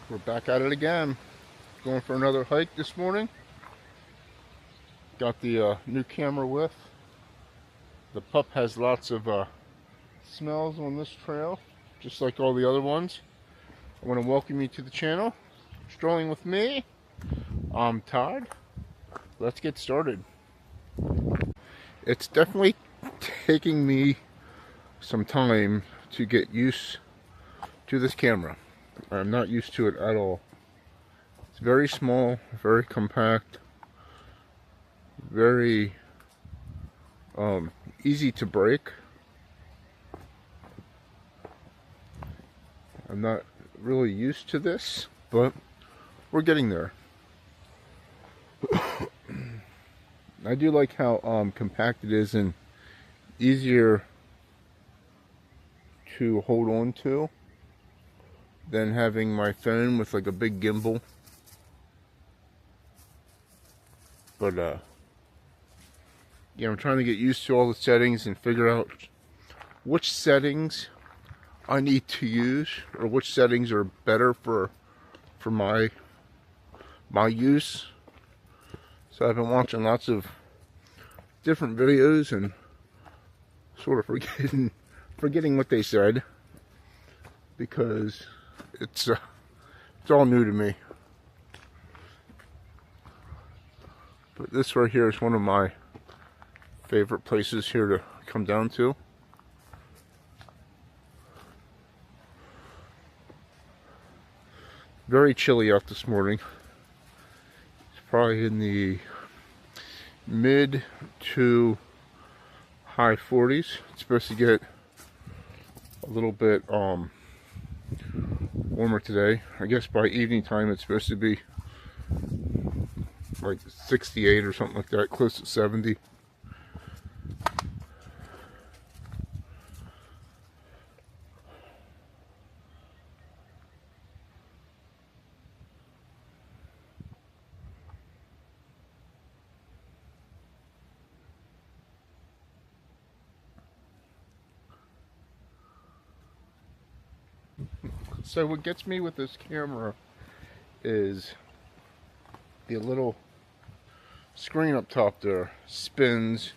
We're back at it again. Going for another hike this morning. Got the new camera with. The pup has lots of smells on this trail, just like all the other ones. I want to welcome you to the channel. Strolling with me, I'm Todd. Let's get started. It's definitely taking me some time to get used to this camera. I'm not used to it at all. It's very small, very compact, very easy to break. I'm not really used to this, but we're getting there. I do like how compact it is and easier to hold on to than having my phone with like a big gimbal. But yeah, I'm trying to get used to all the settings and figure out which settings I need to use or which settings are better for my use. So I've been watching lots of different videos and sort of forgetting what they said, because it's all new to me. But this right here is one of my favorite places here to come down to. Very chilly out this morning. It's probably in the mid to high 40s. It's supposed to get a little bit warmer today. I guess by evening time it's supposed to be like 68 or something like that, close to 70. So what gets me with this camera is the little screen up top there spins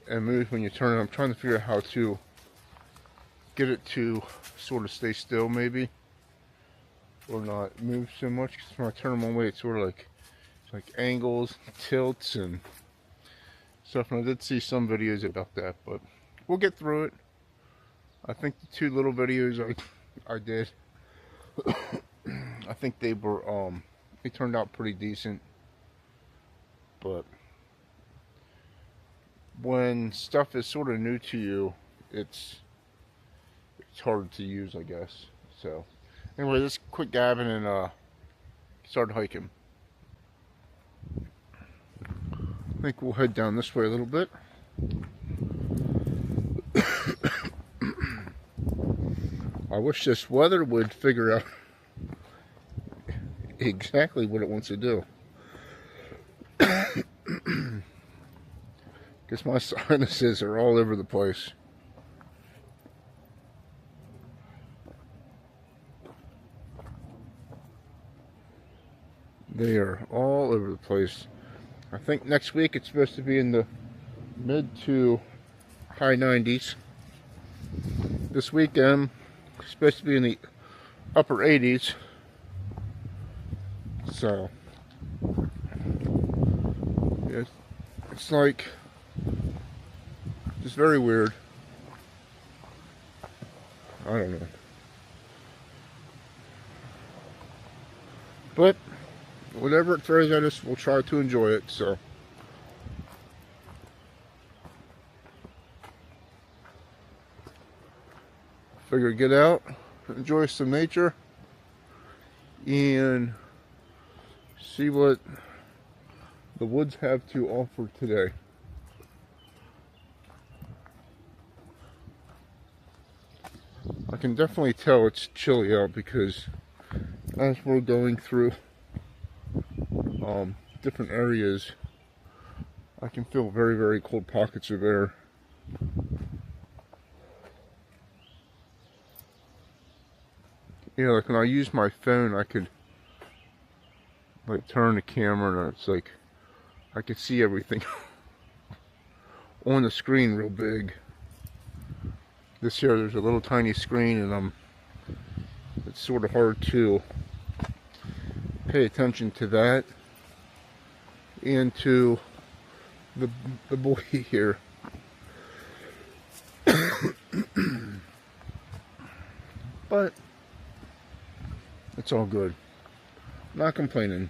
and moves when you turn it. I'm trying to figure out how to get it to sort of stay still, maybe, or not move so much. Because when I turn them one way, it's sort of like angles, tilts, and stuff. And I did see some videos about that, but we'll get through it. I think the two little videos I did, I think they were they turned out pretty decent. But when stuff is sort of new to you, it's hard to use, I guess. So anyway, let's quit gabbing and start hiking. I think we'll head down this way a little bit. I wish this weather would figure out exactly what it wants to do. Because my sinuses are all over the place. They are all over the place. I think next week it's supposed to be in the mid to high 90s. This weekend it's supposed to be in the upper 80s. So it's like just very weird. I don't know. But whatever it throws at us, we'll try to enjoy it. So figure get out, enjoy some nature, and see what the woods have to offer today. I can definitely tell it's chilly out because as we're going through different areas, I can feel very, very cold pockets of air. You know, like when I use my phone, I could like turn the camera and it's like I can see everything on the screen real big. This here, there's a little tiny screen, and it's sort of hard to pay attention to that and to the boy here. But it's all good. Not complaining.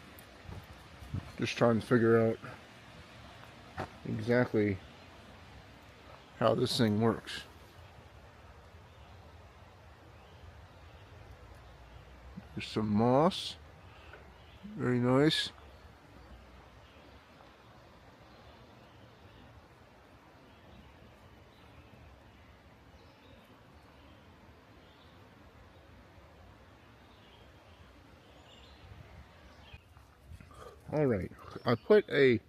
Just trying to figure out exactly how this thing works. There's some moss. Very nice. Alright, I put a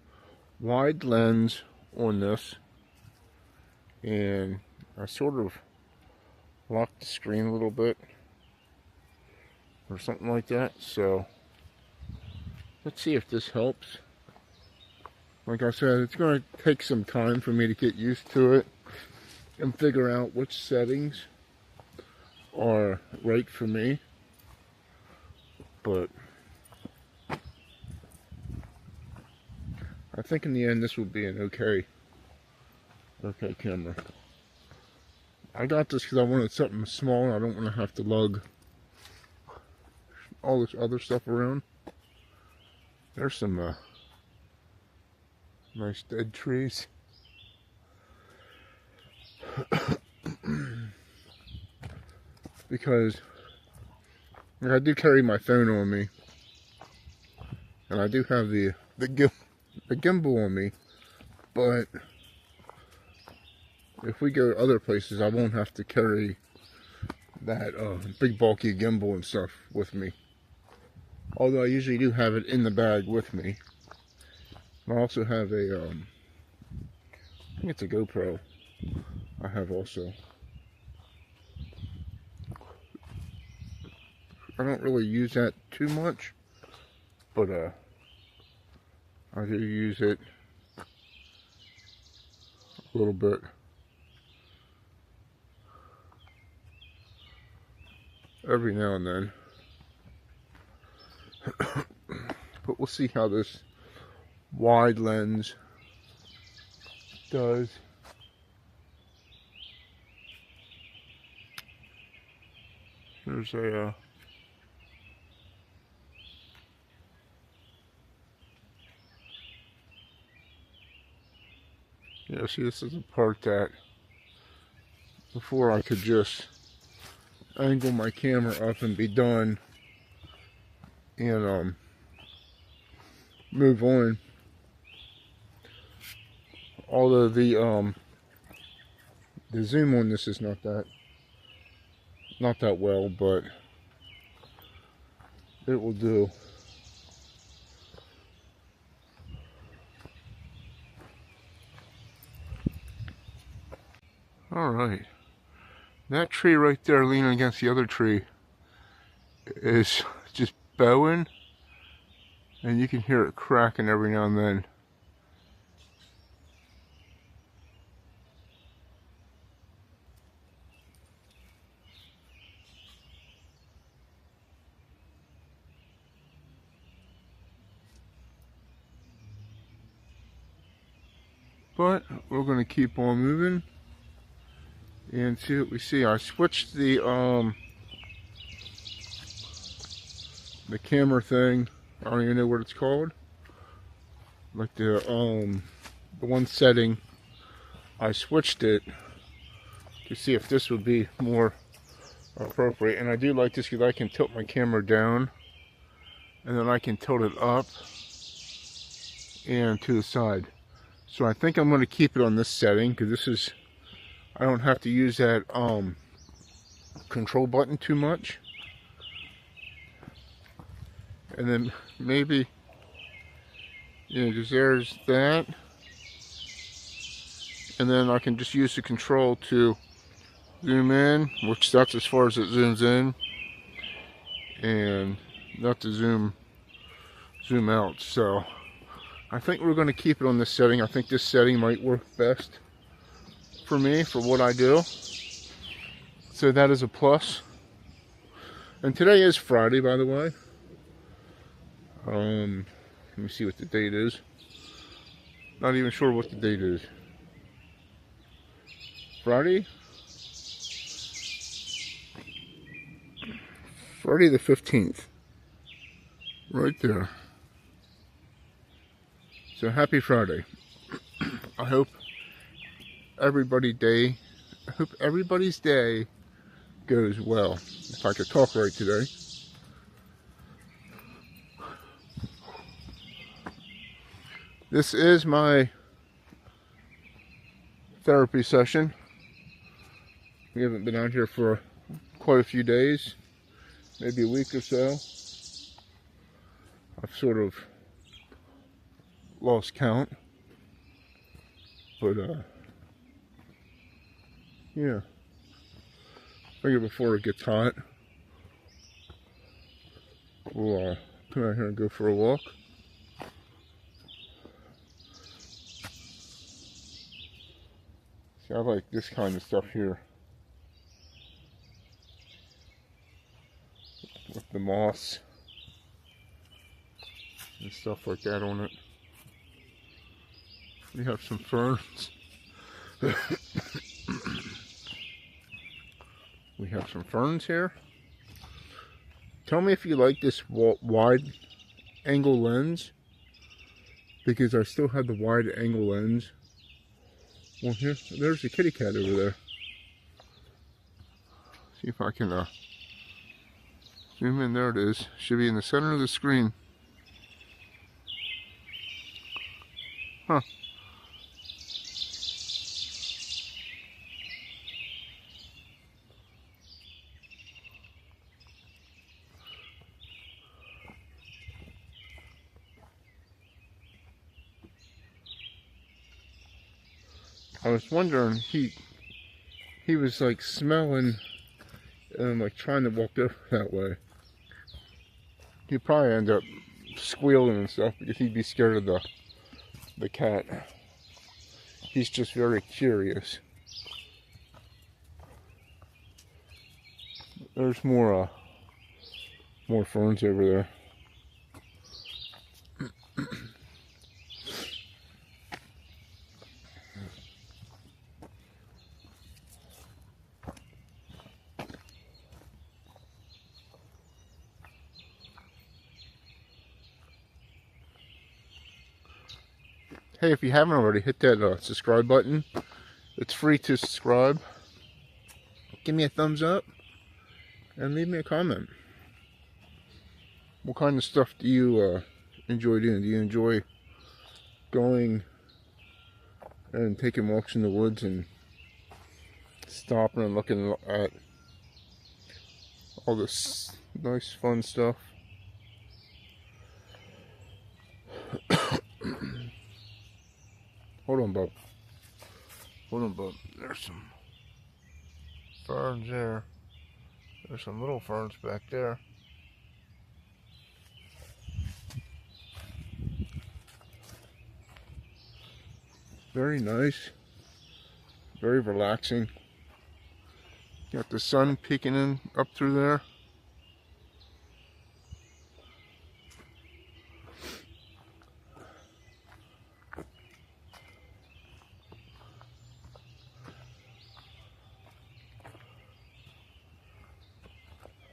wide lens on this, and I sort of locked the screen a little bit or something like that. So let's see if this helps. Like I said, it's going to take some time for me to get used to it and figure out which settings are right for me, but I think in the end this will be an okay camera. I got this because I wanted something small and I don't want to have to lug all this other stuff around. There's some nice dead trees. Because I do carry my phone on me, and I do have the gimbal on me, but if we go other places, I won't have to carry that big bulky gimbal and stuff with me. Although I usually do have it in the bag with me. I also have a, I think it's a GoPro I have also. I don't really use that too much, but I do use it a little bit. Every now and then. But we'll see how this wide lens does. There's a yeah, see, this is the part that before I could just angle my camera up and be done and move on. Although the zoom on this is not that well, but it will do. All right, that tree right there leaning against the other tree is just bowing, and you can hear it cracking every now and then. But we're going to keep on moving and see what we see. I switched the camera thing. I don't even know what it's called. Like the one setting, I switched it to see if this would be more appropriate. And I do like this because I can tilt my camera down, and then I can tilt it up and to the side. So I think I'm going to keep it on this setting because this is, I don't have to use that control button too much. And then maybe, you know, just there's that. And then I can just use the control to zoom in, which that's as far as it zooms in. And not to zoom zoom out. So I think we're going to keep it on this setting. I think this setting might work best for me, for what I do. So that is a plus. And today is Friday, by the way. Let me see what the date is. Not even sure what the date is. Friday? Friday the 15th. Right there. So happy Friday. I hope everybody's day goes well. If I could talk right today. This is my therapy session. We haven't been out here for quite a few days, maybe a week or so. I've sort of lost count, but yeah, figure before it gets hot, we'll come out here and go for a walk. See, I like this kind of stuff here, with the moss and stuff like that on it. We have some ferns. We have some ferns here. Tell me if you like this wide angle lens, because I still have the wide angle lens. Well, here, there's the kitty cat over there. See if I can zoom in. There it is. Should be in the center of the screen. Huh. I was wondering, he was like smelling and like trying to walk over that way. He'd probably end up squealing and stuff because he'd be scared of the cat. He's just very curious. There's more ferns over there. Hey, if you haven't already, hit that subscribe button. It's free to subscribe. Give me a thumbs up and leave me a comment. What kind of stuff do you enjoy doing? Do you enjoy going and taking walks in the woods and stopping and looking at all this nice fun stuff? Hold on, bub. Hold on, bub. There's some ferns there. There's some little ferns back there. Very nice. Very relaxing. Got the sun peeking in up through there.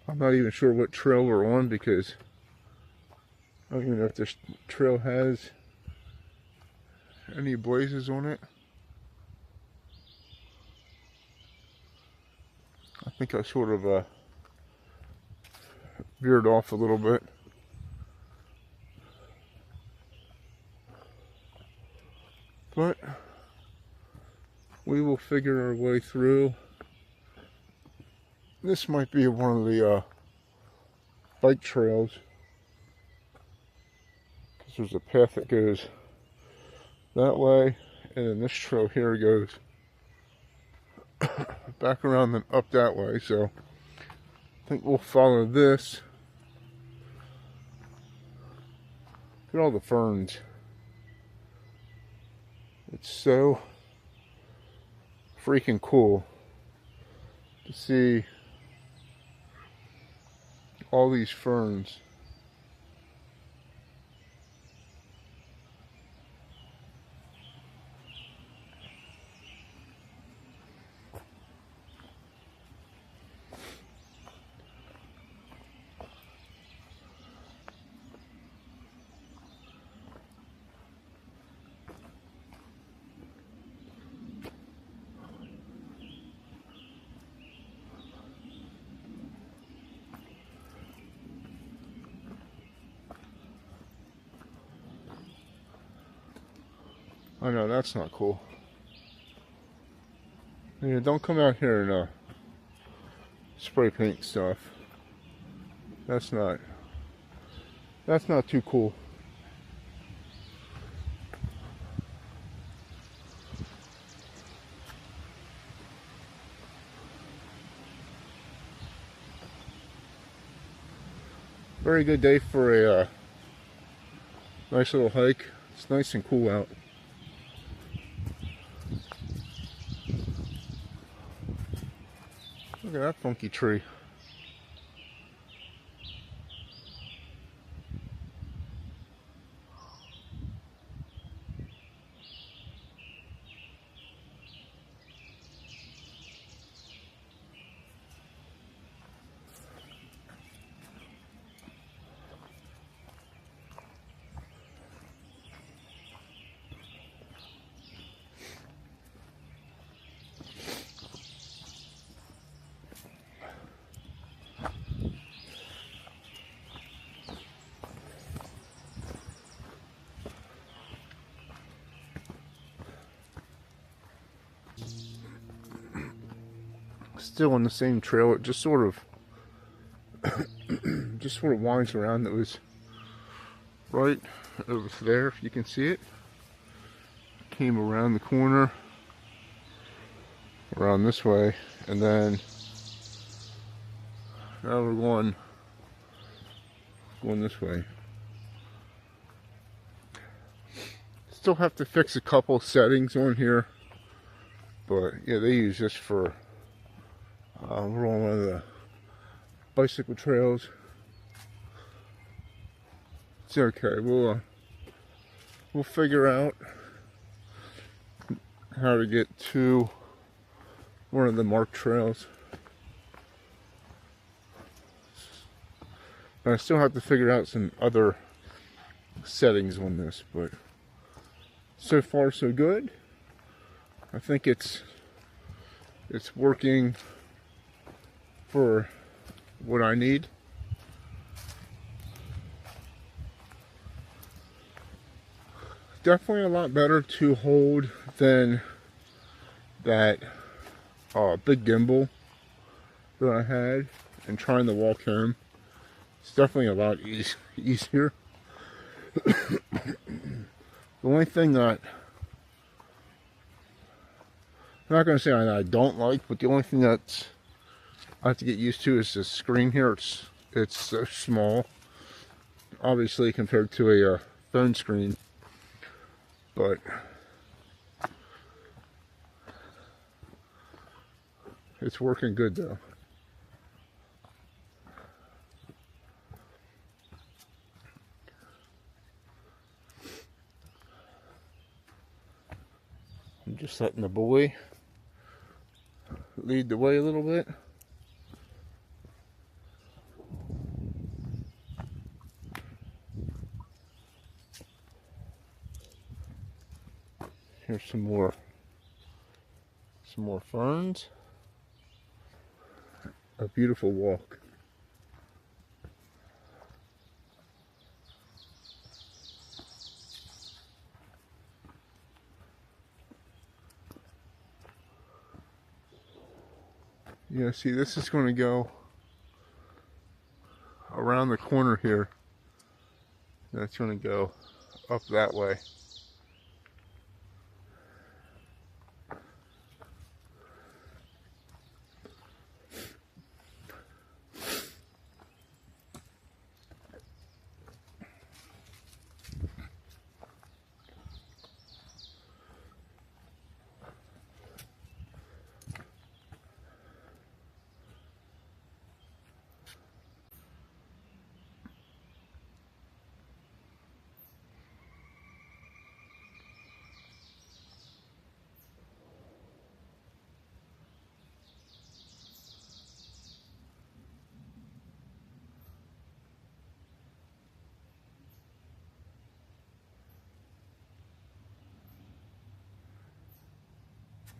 I'm not even sure what trail we're on because I don't even know if this trail has any blazes on it. I think I sort of veered off a little bit. But we will figure our way through. This might be one of the bike trails, because there's a path that goes that way, and then this trail here goes back around and up that way. So I think we'll follow this Look at all the ferns. It's so freaking cool to see all these ferns. I know, that's not cool. Yeah, don't come out here and spray paint stuff. That's not too cool. Very good day for a nice little hike. It's nice and cool out. Look at that funky tree. Still on the same trail. It just sort of winds around. That was right over there, if you can see it. Came around the corner, around this way, and then now we're going this way. Still have to fix a couple settings on here, but yeah, they use this for we're on one of the bicycle trails. It's okay. We'll figure out how to get to one of the marked trails. And I still have to figure out some other settings on this, but so far so good. I think it's working for what I need. Definitely a lot better to hold than that big gimbal that I had and trying to walk home. It's definitely a lot easier. The only thing that I'm not going to say I don't like, but the only thing that I have to get used to is the screen here. It's so small, obviously, compared to a phone screen, but it's working good though. I'm just letting the boy lead the way a little bit. Here's some more ferns. A beautiful walk. Yeah, see, this is going to go around the corner here. That's going to go up that way.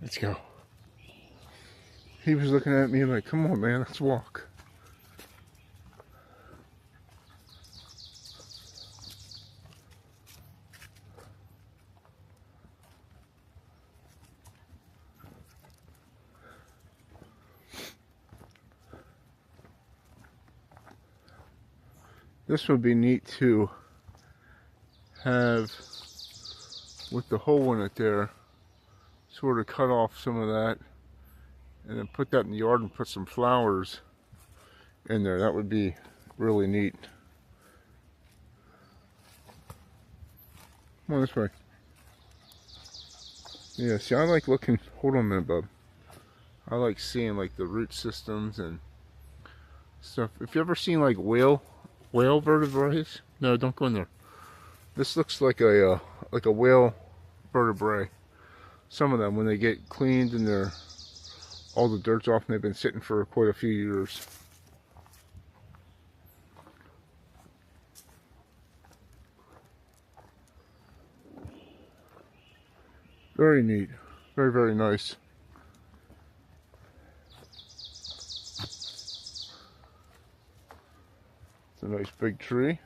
Let's go. He was looking at me like, come on, man, let's walk. This would be neat to have, with the hole in it there, sort of cut off some of that and then put that in the yard and put some flowers in there. That would be really neat. Come on this way. Yeah, see, I like looking, hold on a minute, bub. I like seeing like the root systems and stuff. If you ever seen like whale vertebrae, no, don't go in there. This looks like a whale vertebrae. Some of them, when they get cleaned and they're all the dirt's off and they've been sitting for quite a few years. Very neat. Very, very nice. It's a nice big tree.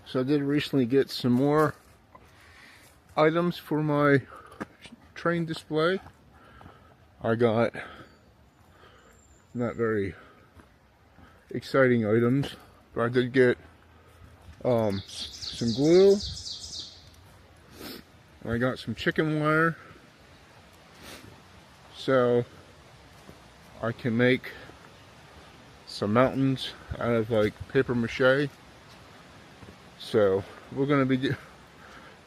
So I did recently get some more items for my train display. I got not very exciting items, but I did get some glue. I got some chicken wire, so I can make some mountains out of like paper mache. So we're going to be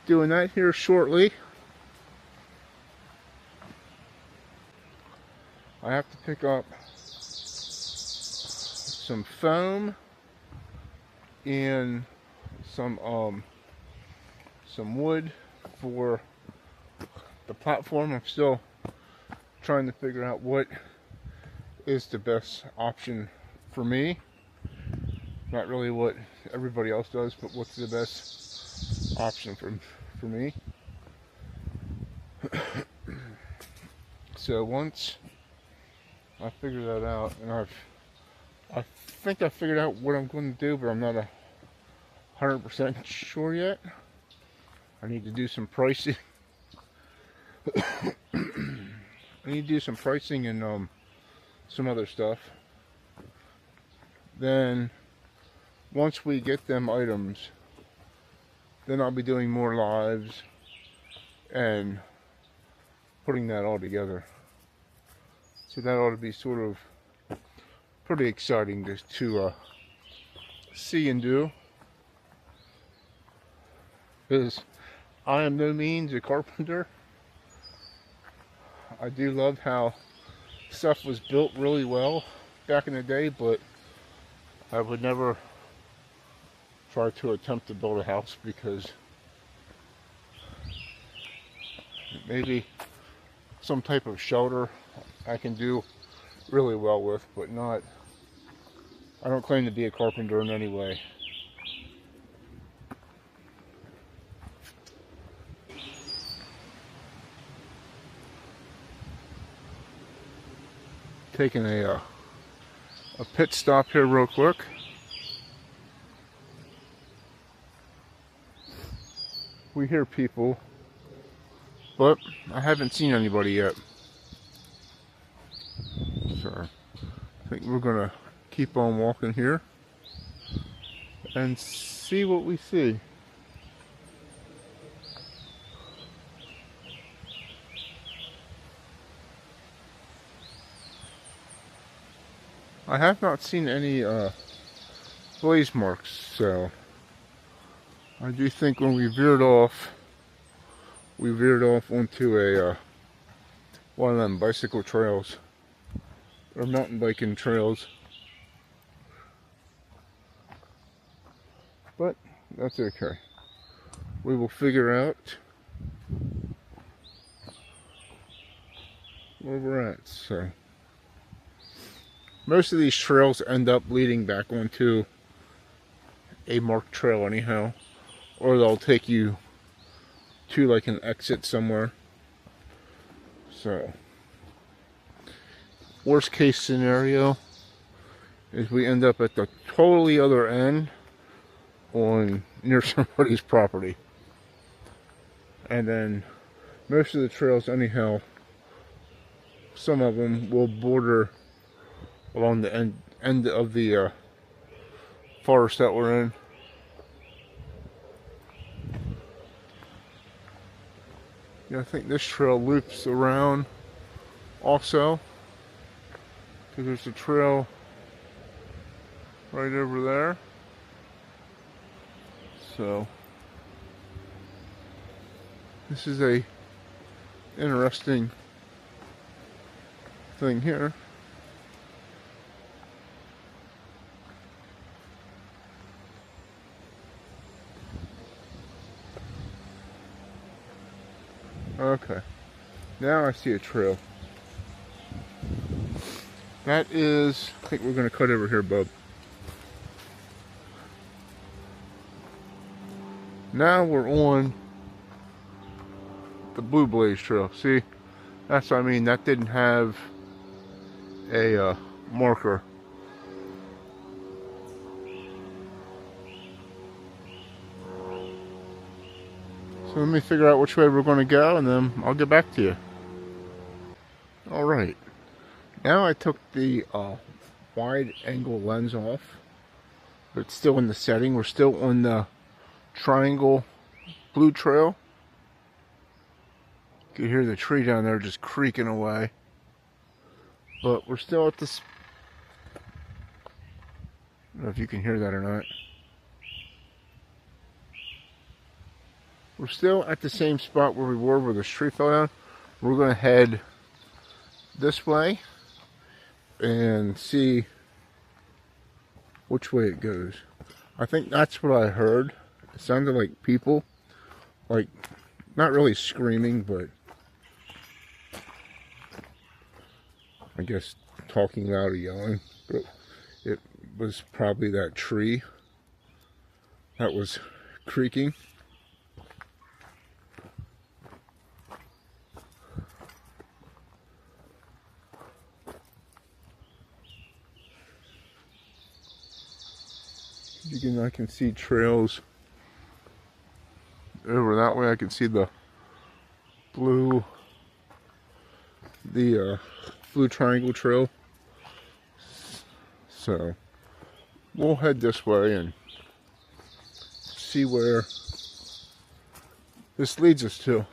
doing that here shortly. I have to pick up some foam and some wood for the platform. I'm still trying to figure out what is the best option for me. Not really what everybody else does, but what's the best option for me. So once I figure that out, and I think I figured out what I'm going to do, but I'm not 100% sure yet. I need to do some pricing. I need to do some pricing and some other stuff. Then once we get them items, then I'll be doing more lives and putting that all together. So that ought to be sort of pretty exciting to see and do. Because I am no means a carpenter. I do love how stuff was built really well back in the day, but I would never try to attempt to build a house, because maybe some type of shelter I can do really well with, but not, I don't claim to be a carpenter in any way. Taking a pit stop here real quick. We hear people, but I haven't seen anybody yet. So I think we're gonna keep on walking here and see what we see. I have not seen any blaze marks, so I do think when we veered off onto a one of them bicycle trails or mountain biking trails. But that's okay. We will figure out where we're at. So most of these trails end up leading back onto a marked trail anyhow, or they'll take you to like an exit somewhere. So worst case scenario is we end up at the totally other end on near somebody's property. And then most of the trails anyhow, some of them will border along the end of the forest that we're in. Yeah, I think this trail loops around also, because there's a trail right over there. So this is a interesting thing here. Okay, now I see a trail. That is, I think we're going to cut over here, bub. Now we're on the Blue Blaze Trail. See, that's what I mean. That didn't have a marker. So let me figure out which way we're going to go, and then I'll get back to you. Alright, now I took the wide angle lens off, but it's still in the setting. We're still on the Triangle Blue Trail. You can hear the tree down there just creaking away. But we're still at this, I don't know if you can hear that or not. We're still at the same spot where we were where the tree fell down. We're going to head this way and see which way it goes. I think that's what I heard. It sounded like people, like, not really screaming, but I guess talking loud or yelling. But it was probably that tree that was creaking. I can see trails over that way. I can see the blue triangle trail. So we'll head this way and see where this leads us to.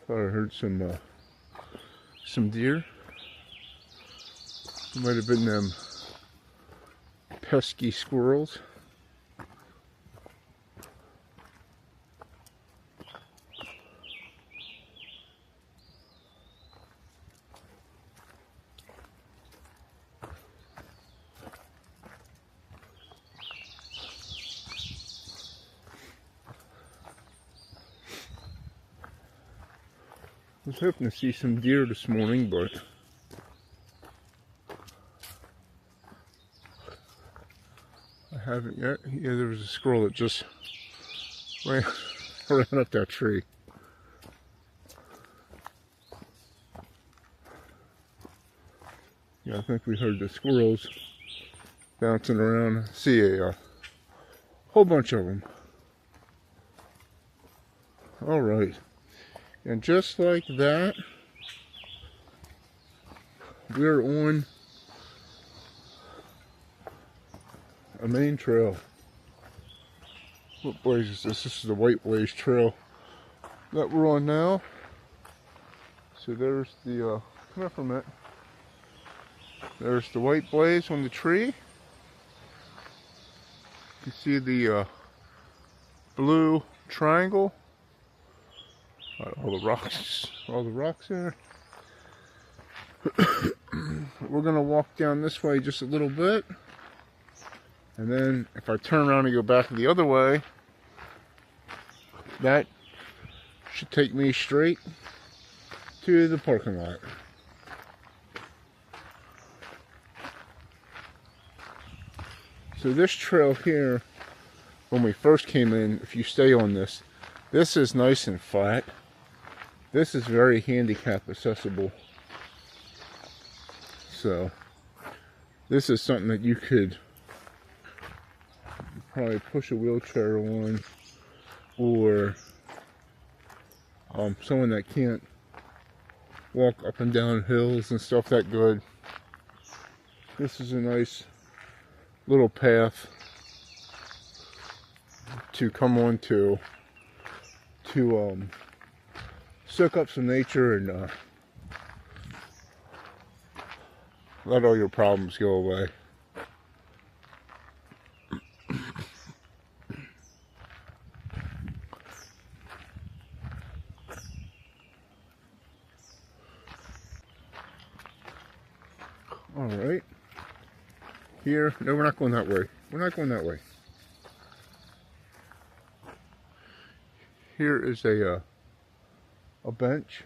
Thought I heard some deer. It might have been them pesky squirrels. I was hoping to see some deer this morning, but I haven't yet. Yeah, there was a squirrel that just ran up that tree. Yeah, I think we heard the squirrels bouncing around. I see a whole bunch of them. All right. And just like that, we're on a main trail. What blaze is this? This is the White Blaze Trail that we're on now. So there's the, come up from it. There's the White Blaze on the tree. You see the blue triangle. All the rocks there. We're gonna walk down this way just a little bit, And then if I turn around and go back the other way, that should take me straight to the parking lot. So this trail here, when we first came in, if you stay on this, this is nice and flat. This is very handicap accessible. So this is something that you could probably push a wheelchair on, or someone that can't walk up and down hills and stuff that good. This is a nice little path to come on to soak up some nature and let all your problems go away. All right. Here, no, we're not going that way. We're not going that way. Here is a bench.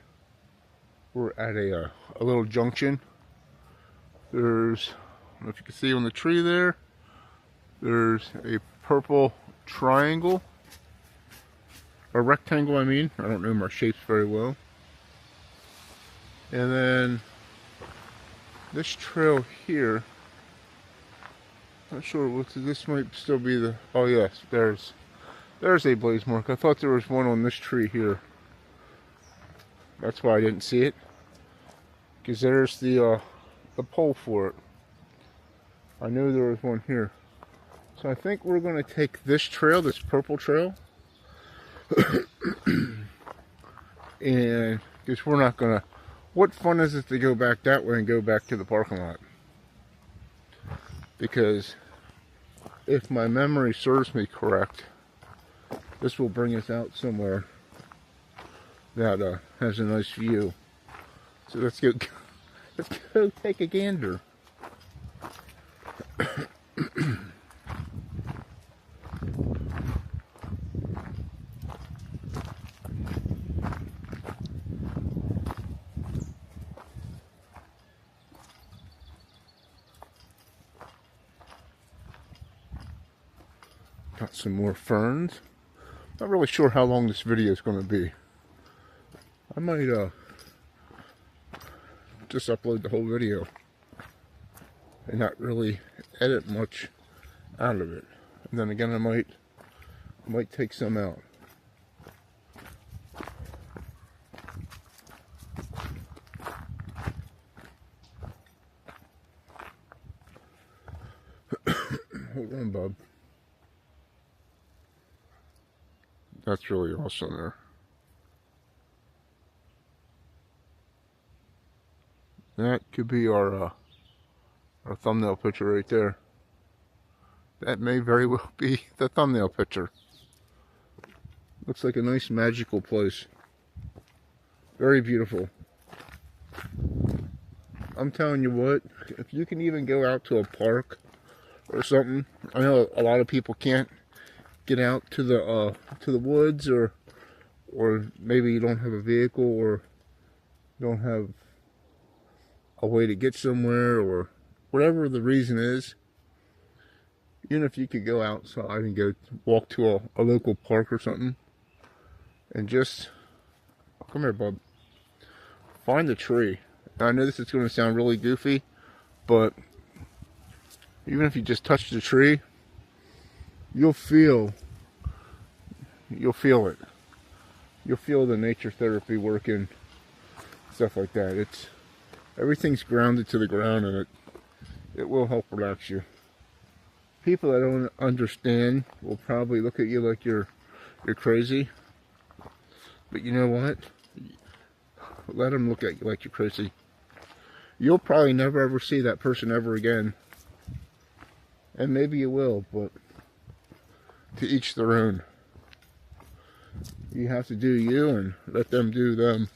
We're at a little junction. There's, I don't know if you can see on the tree there, there's a purple triangle, a rectangle I mean. I don't know my shapes very well. And then this trail here, not sure what this might still be the, oh yes, there's a blaze mark. I thought there was one on this tree here. That's why I didn't see it, because there's the pole for it. I knew there was one here. So I think we're going to take this trail, this purple trail, and because we're not going to, what fun is it to go back that way and go back to the parking lot? Because if my memory serves me correct, this will bring us out somewhere that has a nice view. So let's go take a gander. Got some more ferns. Not really sure how long this video is going to be. I might just upload the whole video and not really edit much out of it. And then again, I might take some out. Hold on, bub. That's really awesome there. That could be our thumbnail picture right there. That may very well be the thumbnail picture. Looks like a nice magical place. Very beautiful. I'm telling you what, if you can even go out to a park or something, I know a lot of people can't get out to the woods, or maybe you don't have a vehicle, or don't have a way to get somewhere, or whatever the reason is. Even if you could go outside and go walk to a local park or something, and just, come here, bub, find the tree. Now, I know this is going to sound really goofy, but even if you just touch the tree, you'll feel it. You'll feel the nature therapy working, stuff like that. Everything's grounded to the ground, and it will help relax you. People that don't understand will probably look at you like you're crazy. But you know what? Let them look at you like you're crazy. You'll probably never ever see that person ever again. And maybe you will, but to each their own. You have to do you and let them do them.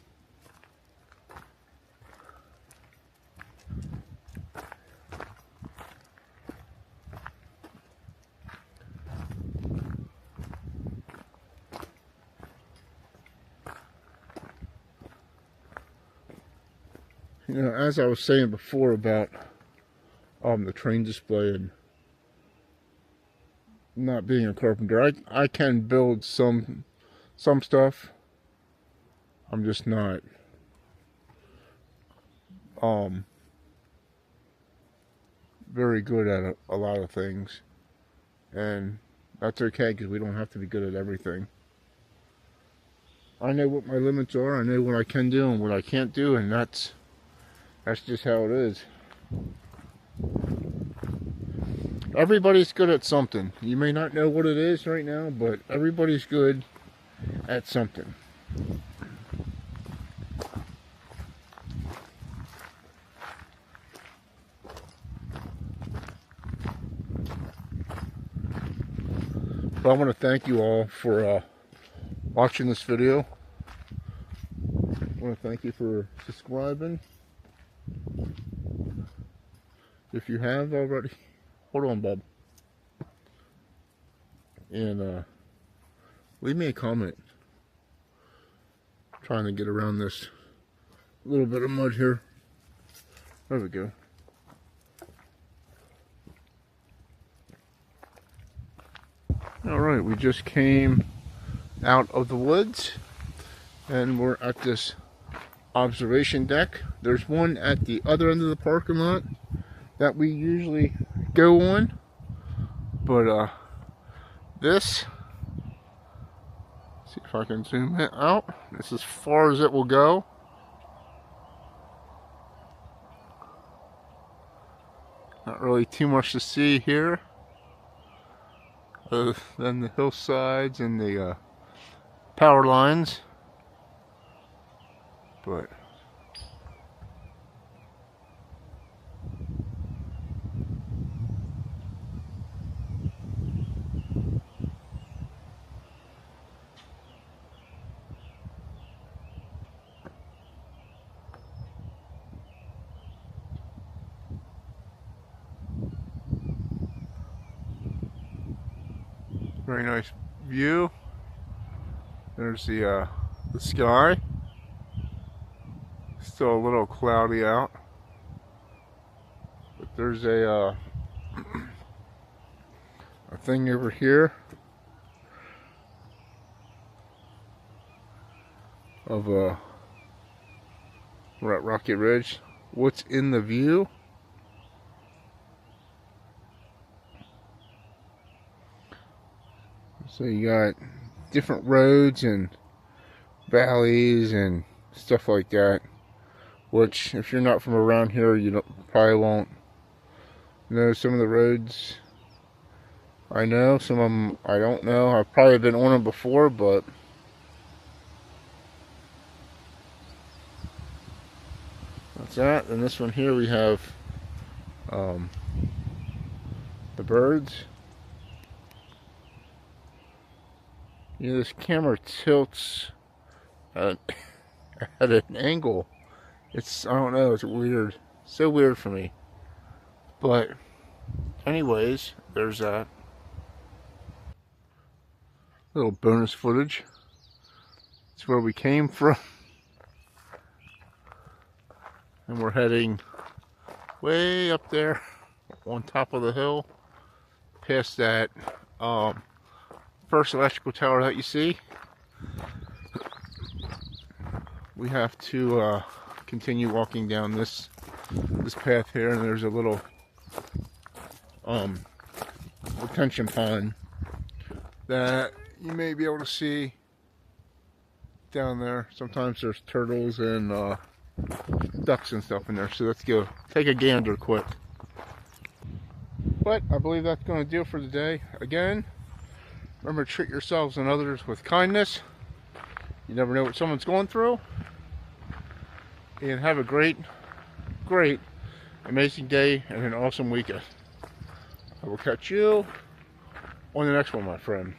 You know, as I was saying before about the train display and not being a carpenter, I can build some stuff. I'm just not very good at a lot of things, and that's okay because we don't have to be good at everything. I know what my limits are. I know what I can do and what I can't do, and that's just how it is. Everybody's good at something. You may not know what it is right now, but everybody's good at something. But I want to thank you all for watching this video. I want to thank you for subscribing. If you have already, hold on, bub. And leave me a comment. I'm trying to get around this little bit of mud here. There we go. Alright, we just came out of the woods and we're at this observation deck. There's one at the other end of the parking lot that we usually go on, but this, see if I can zoom it out. This is as far as it will go. Not really too much to see here, other than the hillsides and the power lines, but very nice view. There's the sky. Still a little cloudy out, but there's a thing over here of we're at Rocky Ridge. What's in the view? So you got different roads and valleys and stuff like that, which if you're not from around here, you probably won't know. Some of the roads I know, some of them I don't know. I've probably been on them before, but that's that. And this one here we have the birds. You know, this camera tilts at an angle. It's, I don't know, it's weird. So weird for me. But anyways, there's that little bonus footage. It's where we came from. And we're heading way up there on top of the hill, past that first electrical tower that you see. We have to continue walking down this path here, and there's a little retention pond that you may be able to see down there. Sometimes there's turtles and ducks and stuff in there, so let's go take a gander quick. But I believe that's going to do it for the day. Again, remember to treat yourselves and others with kindness. You never know what someone's going through. And have a great, amazing day and an awesome weekend. I will catch you on the next one, my friend.